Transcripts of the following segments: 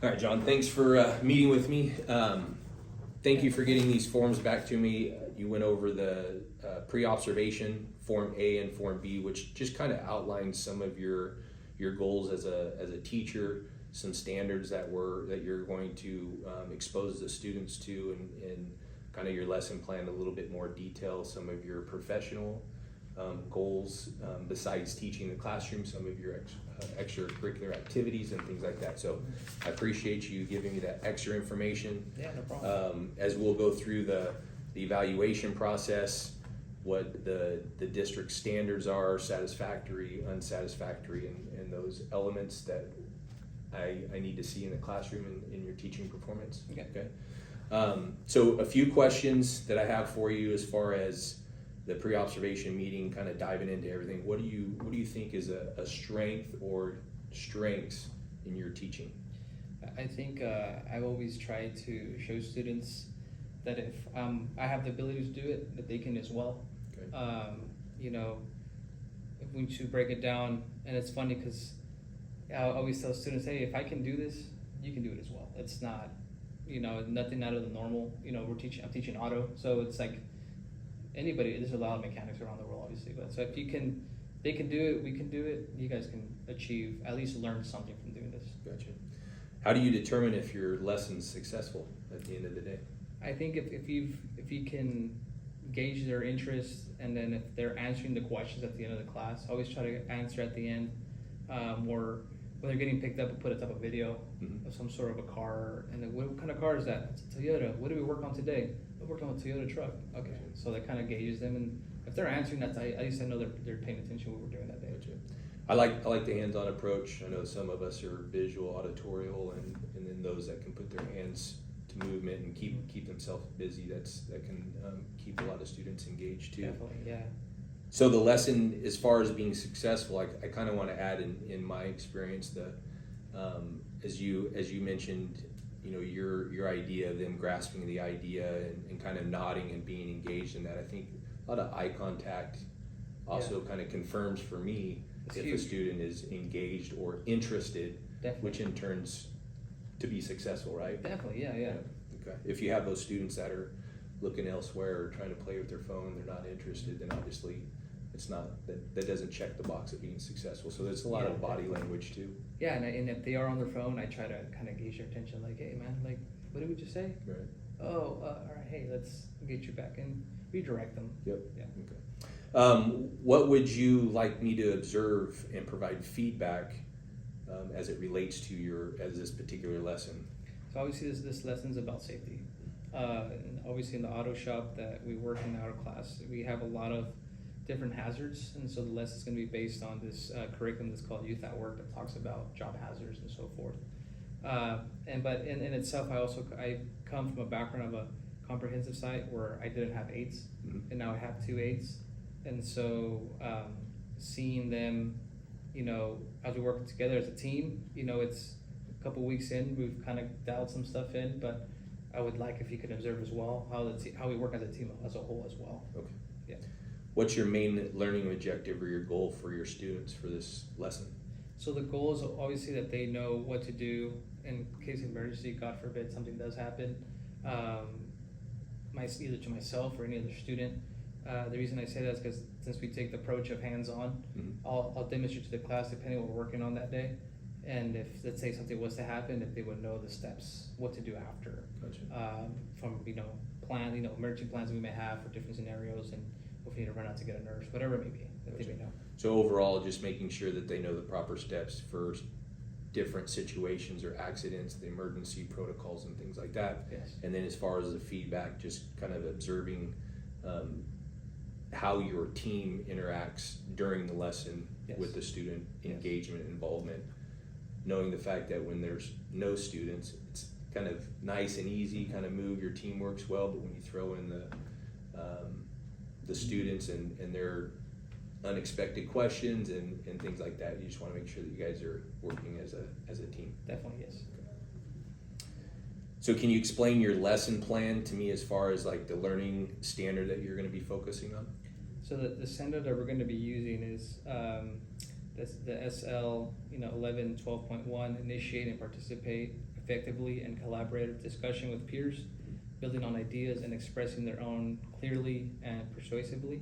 All right, John, thanks for meeting with me. Thank you for getting these forms back to me. You went over the pre-observation, Form A and Form B, which just kind of outlines some of your goals as a teacher, some standards that you're going to expose the students to, and kind of your lesson plan, a little bit more detail, some of your professional goals besides teaching the classroom, some of your extracurricular activities and things like that. So I appreciate you giving me that extra information. Yeah, no problem. As we'll go through the evaluation process, what the district standards are, satisfactory, unsatisfactory, and those elements that I need to see in the classroom and in your teaching performance. Okay. So a few questions that I have for you as far as the pre-observation meeting, kind of diving into everything. What do you think is a strength or strengths in your teaching? I think I've always tried to show students that if I have the ability to do it, that they can as well. Okay. If we should break it down, and it's funny because I always tell students, hey, if I can do this, you can do it as well. It's not, nothing out of the normal. I'm teaching auto, so it's like anybody. There's a lot of mechanics around the world, obviously, but so if they can do it, we can do it. You guys can achieve, at least learn something from doing this. Gotcha. How do you determine if your lesson's successful at the end of the day? I think if you can gauge their interest, and then if they're answering the questions at the end of the class, I always try to answer at the end, or when they're getting picked up, we put a type of video of some sort of a car, and then what kind of car is that? It's a Toyota. What did we work on today? We worked on a Toyota truck. Okay, so that kind of gauges them, and if they're answering that, at least I know they're paying attention to what we're doing that day. Gotcha. I like the hands-on approach. I know some of us are visual, auditorial, and then those that can put their hands to movement and keep themselves busy. That can keep a lot of students engaged too. Definitely, yeah. So the lesson, as far as being successful, I kind of want to add in my experience, as you mentioned, your idea, them grasping the idea and kind of nodding and being engaged in that. I think a lot of eye contact also kind of confirms for me It's if huge. a student is engaged or interested, Definitely. which in turns to be successful, right? Definitely, yeah. Okay. If you have those students that are looking elsewhere or trying to play with their phone, they're not interested, then obviously it's not, that doesn't check the box of being successful. So there's a lot of body language too. Yeah, and if they are on their phone, I try to kind of gauge their attention, like, hey man, like, what did we just say? Right. Oh, all right, hey, let's get you back and redirect them. Yep. Yeah. Okay. What would you like me to observe and provide feedback as it relates to this particular lesson? So obviously this lesson's about safety. And obviously in the auto shop that we work in our class, we have a lot of different hazards, and so the lesson's going to be based on this curriculum that's called Youth at Work, that talks about job hazards and so forth. But in itself, I come from a background of a comprehensive site where I didn't have aides, and now I have 2 aides, and so seeing them, as we work together as a team, it's a couple weeks in, we've kind of dialed some stuff in, but I would like if you could observe as well how we work as a team as a whole as well. Okay. Yeah. What's your main learning objective or your goal for your students for this lesson? So the goal is obviously that they know what to do in case of emergency, God forbid something does happen, either to myself or any other student. The reason I say that is because since we take the approach of hands-on, I'll demonstrate to the class depending on what we're working on that day. And if, let's say, something was to happen, if they would know the steps, what to do after. Gotcha. From, emergency plans that we may have for different scenarios, and if we need to run out to get a nurse, whatever it may be, that they may know. So overall, just making sure that they know the proper steps for different situations or accidents, the emergency protocols and things like that. Yes. And then as far as the feedback, just kind of observing how your team interacts during the lesson with the student engagement, involvement, knowing the fact that when there's no students, it's kind of nice and easy, kind of move, your team works well, but when you throw in the students and their unexpected questions and things like that, you just want to make sure that you guys are working as a team. Definitely, yes. So can you explain your lesson plan to me as far as like the learning standard that you're going to be focusing on? So the standard that we're going to be using is the SL 11 12.1, initiate and participate effectively and collaborative discussion with peers, building on ideas and expressing their own clearly and persuasively.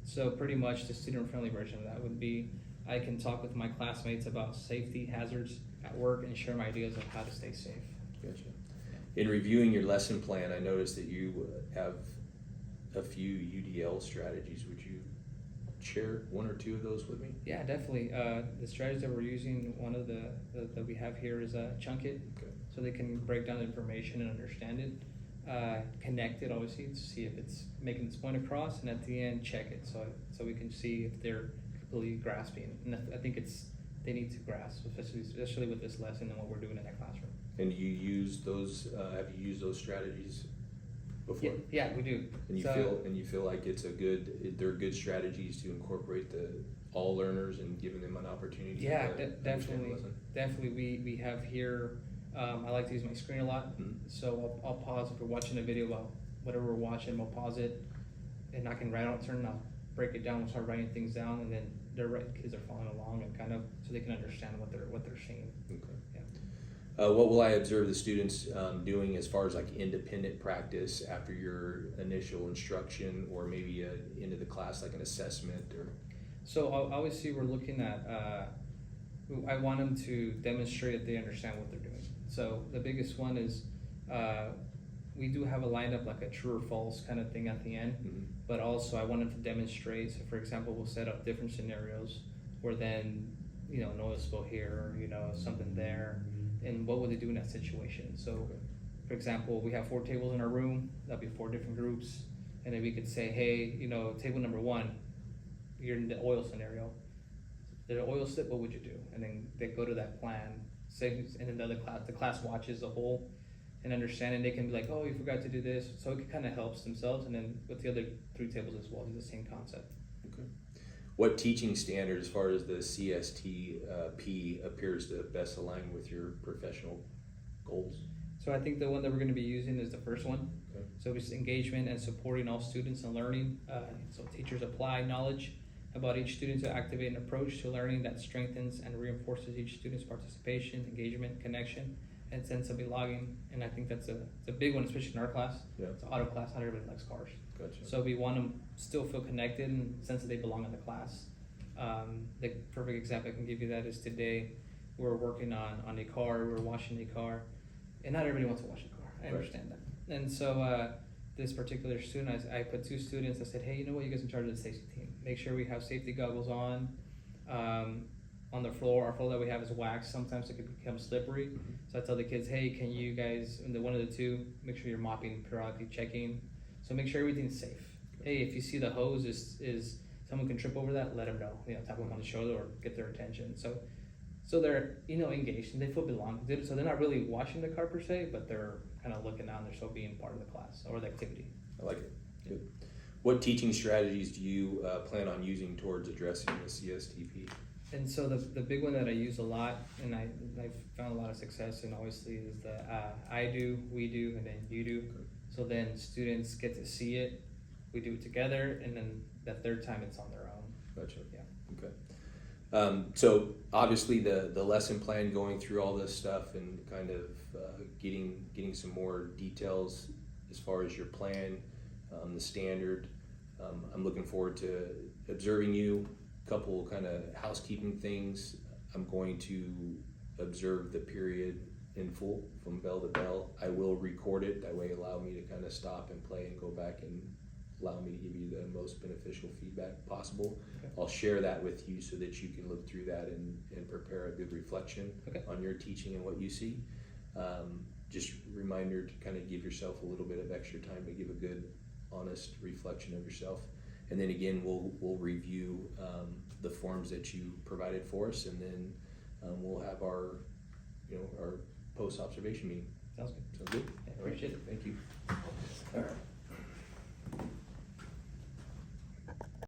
So pretty much the student-friendly version of that would be, I can talk with my classmates about safety hazards at work and share my ideas of how to stay safe. Gotcha. In reviewing your lesson plan, I noticed that you have a few UDL strategies. Would you share one or two of those with me? Yeah, definitely. The strategies that we're using, one of the that we have here is chunk it, Okay. so they can break down the information and understand it. Connect it, obviously, to see if it's making its point across, and at the end, check it, so we can see if they're completely grasping. And I think they need to grasp, especially with this lesson and what we're doing in that classroom. And you use those? Have you used those strategies before? Yeah, we do. And you feel like they're good strategies to incorporate all learners and giving them an opportunity. Yeah, to definitely. Definitely, we have here. I like to use my screen a lot, so I'll pause if we're watching a video about whatever we're watching. We'll pause it, and I can write out turn. I'll break it down. We'll start writing things down, and then kids are following along and kind of so they can understand what they're seeing. Okay. Yeah. What will I observe the students doing as far as like independent practice after your initial instruction, or maybe into the class like an assessment or? So obviously we're looking at. I want them to demonstrate that they understand what they're doing. So the biggest one is we do have a lineup like a true or false kind of thing at the end, but also I want them to demonstrate. So for example, we'll set up different scenarios where then, noise spill here, something there, and what would they do in that situation? So for example, we have 4 tables in our room, that'll be 4 different groups, and then we could say, hey, table number 1, you're in the oil scenario. The oil slip, what would you do? And then they go to that plan, and then the class watches the whole and understand, and they can be like, oh, you forgot to do this. So it kind of helps themselves, and then with the other 3 tables as well, it's the same concept. Okay. What teaching standard, as far as the CSTP, appears to best align with your professional goals? So I think the one that we're going to be using is the first one. Okay. So it's engagement and supporting all students in learning. So teachers apply knowledge about each student to activate an approach to learning that strengthens and reinforces each student's participation, engagement, connection, and sense of belonging. And I think that's a big one, especially in our class. Yeah. It's an auto class, not everybody likes cars. Gotcha. So we want them still feel connected and sense that they belong in the class. The perfect example I can give you that is today we're working on a car, we're washing a car, and not everybody wants to wash a car. I understand that. And so this particular student, I put 2 students, I said, hey, you know what, you guys are in charge of the safety team. Make sure we have safety goggles on the floor. Our floor that we have is wax. Sometimes it could become slippery. So I tell the kids, hey, can you guys, and one of the 2, make sure you're mopping periodically, checking. So make sure everything's safe. Hey, if you see the hose is someone can trip over that, let them know. Tap them on the shoulder or get their attention. So they're engaged and they feel belong. So they're not really washing the car per se, but they're kind of looking down. They're still being part of the class or the activity. I like it. Good. What teaching strategies do you plan on using towards addressing the CSTP? And so the big one that I use a lot, and I've found a lot of success in, obviously, is the I do, we do, and then you do. Okay. So then students get to see it, we do it together, and then the 3rd time it's on their own. Gotcha. Yeah. Okay. So obviously the lesson plan, going through all this stuff and kind of getting some more details as far as your plan, the standard. I'm looking forward to observing you. Couple kind of housekeeping things. I'm going to observe the period in full from bell to bell. I will record it. That way allow me to kind of stop and play and go back and allow me to give you the most beneficial feedback possible. Okay. I'll share that with you so that you can look through that and prepare a good reflection on your teaching and what you see. Just reminder to kind of give yourself a little bit of extra time to give a good, honest reflection of yourself. And then again, we'll review the forms that you provided for us, and then we'll have our post-observation meeting. Sounds good. Sounds good. Yeah, appreciate it. Thank you. All right.